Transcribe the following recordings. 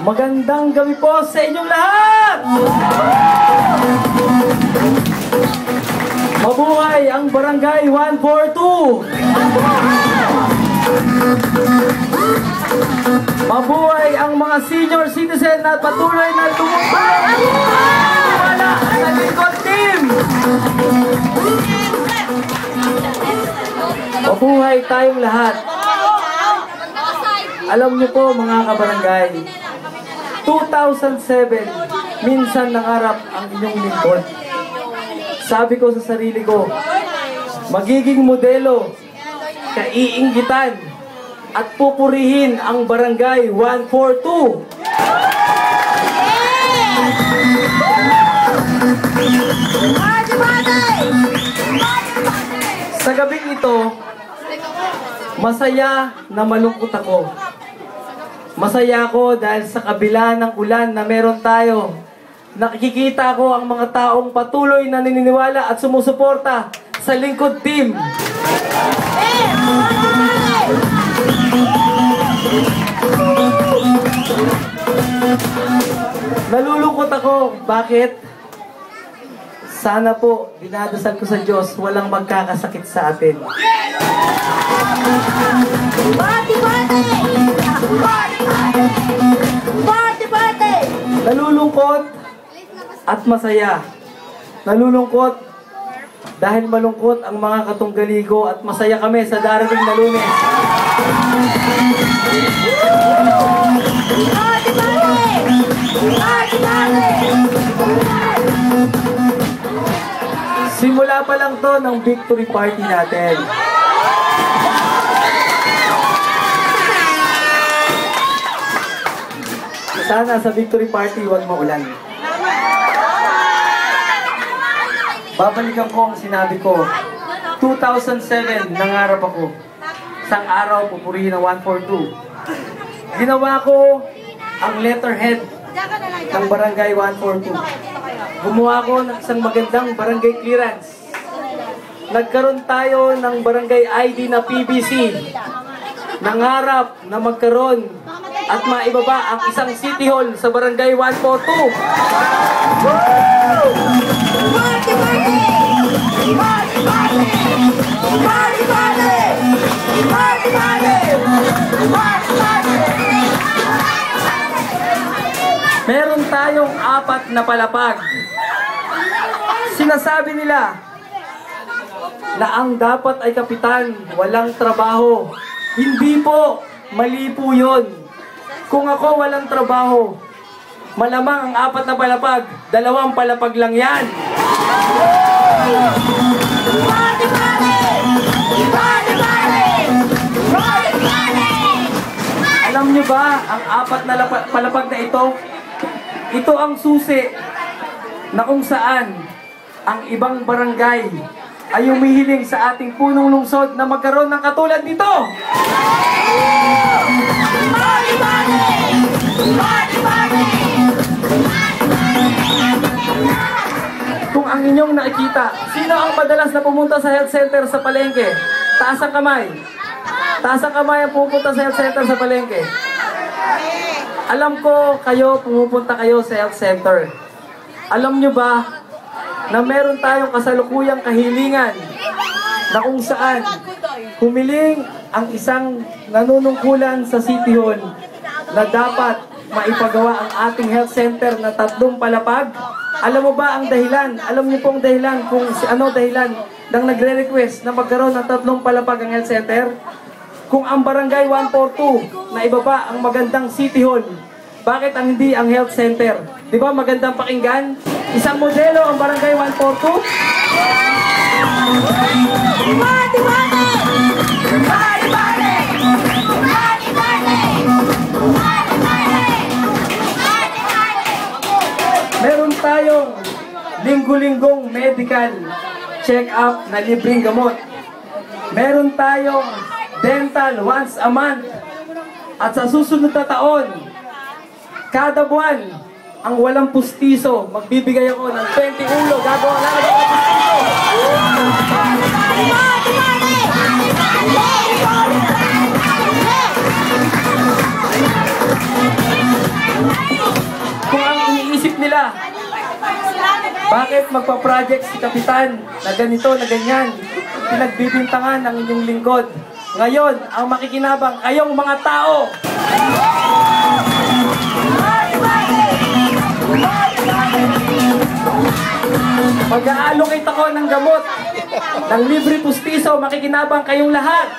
Magandang gabi po sa inyong lahat! Mabuhay ang Barangay 142! Mabuhay ang mga senior citizen na patuloy na tumutulong wala sa Lingkod Team! Mabuhay tayong lahat! Alam niyo po mga kabarangay, 2007, minsan nangarap ang inyong lingkod. Sabi ko sa sarili ko, magiging modelo, kaiinggitan, at pupurihin ang Barangay 142. Sa gabing ito, masaya na malungkot ako. Masaya ako dahil sa kabila ng ulan na meron tayo, nakikita ko ang mga taong patuloy na naniniwala at sumusuporta sa Lingkod Team. Nalulungkot ako. Bakit? Sana po, dinadasal ko sa Diyos, walang magkakasakit sa atin. Nalulungkot at masaya. Nalulungkot dahil malungkot ang mga katunggaligo at masaya kami sa darating na Lunes. Simula pa lang to ng victory party natin. Sana sa victory party huwag maulan. Babalikan ko ang sinabi ko. 2007, nangarap ako. Isang araw, pupurihin ng 142. Ginawa ko ang letterhead ng Barangay 142. Gumawa ko ng isang magandang barangay clearance. Nagkaroon tayo ng barangay ID na PBC. Nangarap na magkaroon at maibaba ang isang city hall sa Barangay 142. Meron tayong 4 na palapag. Sinasabi nila na ang dapat ay kapitan, walang trabaho. Hindi po, mali po yun. Kung ako walang trabaho, malamang ang 4 na palapag, 2 palapag lang yan. Alam niyo ba, ang 4 na palapag na ito ang susi na kung saan ang ibang barangay ay humihiling sa ating punong lungsod na magkaroon ng katulad nito. Kung ang inyong nakikita, sino ang madalas na pumunta sa health center sa palengke? Taas ang kamay. Taas ang kamay ang pupunta sa health center sa palengke. Alam ko kayo, pumupunta kayo sa health center. Alam nyo ba na meron tayong kasalukuyang kahilingan na kung saan humiling ang isang nanunungkulan sa City Hall na dapat maipagawa ang ating health center na 3 palapag? Alam mo ba ang dahilan? Alam niyo pong dahilan kung ano dahilan ng nagre-request na magkaroon ng 3 palapag ang health center? Kung ang Barangay 142 na ibaba ang magandang City Hall, bakit ang hindi ang health center? Di ba magandang pakinggan? Isang modelo ang Barangay 142? Meron tayong linggo-linggong medical check-up na libreng gamot. Meron tayong dental once a month. At sa susunod na taon, kada buwan, ang walang pustiso, magbibigay ako ng 20 ulo. Gagawa na ng pustiso. Kung ang iniisip nila, bakit magpa-project si Kapitan na ganito, na ganyan, pinagbibintangan ng inyong lingkod. Ngayon, ang makikinabang, kayong mga tao. Mag-a-allocate ako ng gamot, ng libre pustiso, makikinabang kayong lahat.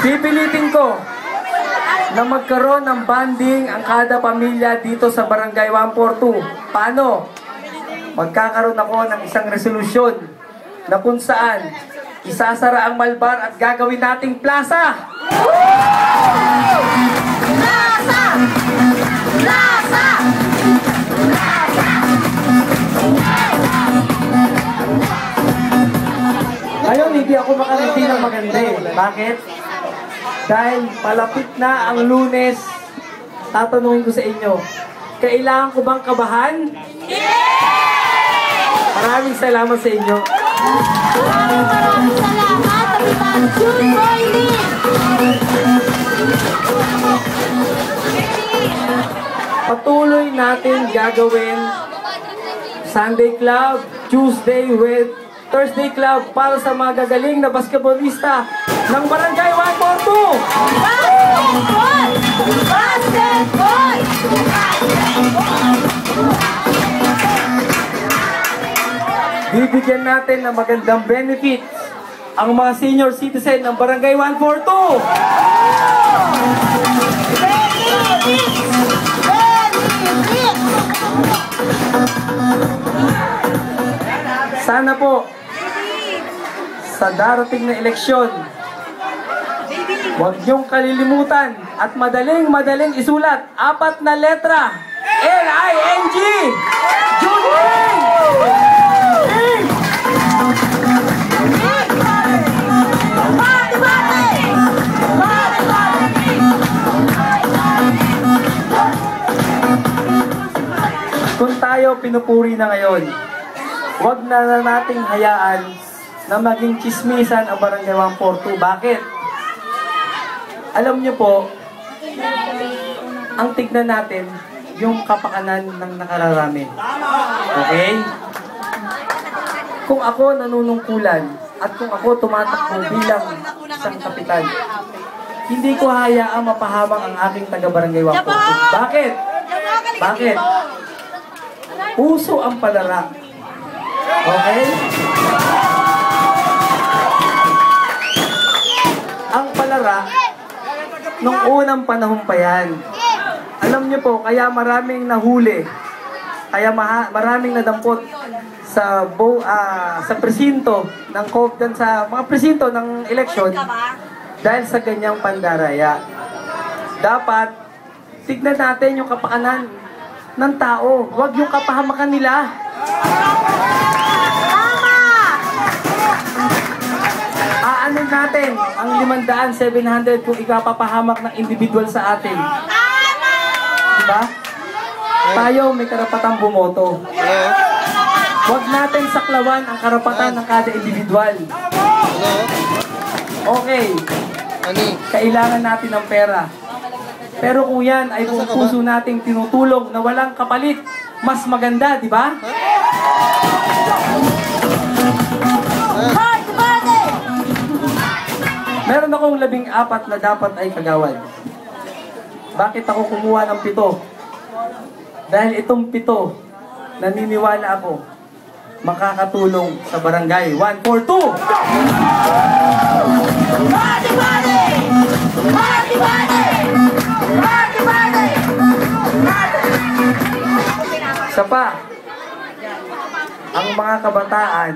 Pipilitin ko na magkaroon ng bonding ang kada pamilya dito sa Barangay 142. Paano? Magkakaroon ako ng isang resolusyon na kung saan isasara ang Malbar at gagawin nating plaza. Plaza! Plaza! Ngayon, hindi ako makangiti ng maganda eh. Bakit? Dahil palapit na ang Lunes, tatanungin ko sa inyo, kailangan ko bang kabahan? Maraming salamat sa inyo. Maraming salamat, Kapitan June Boyling! Patuloy natin gagawin Sunday Club, Tuesday with Thursday Club para sa mga gagaling na basketballista ng Barangay 142! Basketball! Basketball! Bibigyan natin ng magandang benefits ang mga senior citizen ng Barangay 142! Sana po, sa darating na eleksyon, huwag niyong kalilimutan at madaling isulat, 4 na letra, L-I-N-G! Junling! Kung tayo pinupuri na ngayon, huwag na nating hayaan na maging chismisan ang Barangay 142. Bakit? Alam niyo po, ang tignan natin yung kapakanan ng nakararami. Okay? Kung ako nanunungkulan at kung ako tumatakbo bilang isang kapitan, hindi ko hayaang mapahamak ang aking taga-Barangay 142. Bakit? Bakit? Uso ang palara. Okay? Ang palara, nung unang panahon pa yan. Alam niyo po, kaya maraming nahuli, kaya maraming nadampot sa sa presinto ng sa mga presinto ng eleksyon dahil sa ganyang pandaraya. Dapat tignan natin yung kapakanan ng tao, huwag yung kapahamakan nila. Aanin natin ang 500, 700 kung ikapapahamak ng individual sa atin. Diba? Tayo may karapatang bumoto. Huwag natin saklawan ang karapatan ng kada individual. Okay. Kailangan natin ng pera. Pero kung yan ay kung puso nating tinutulong na walang kapalit, mas maganda, di ba? Meron akong 14 na dapat ay kagawad. Bakit ako kumuha ng 7? Dahil itong 7, naniniwala ako, makakatulong sa Barangay 142! Isa pa, ang mga kabataan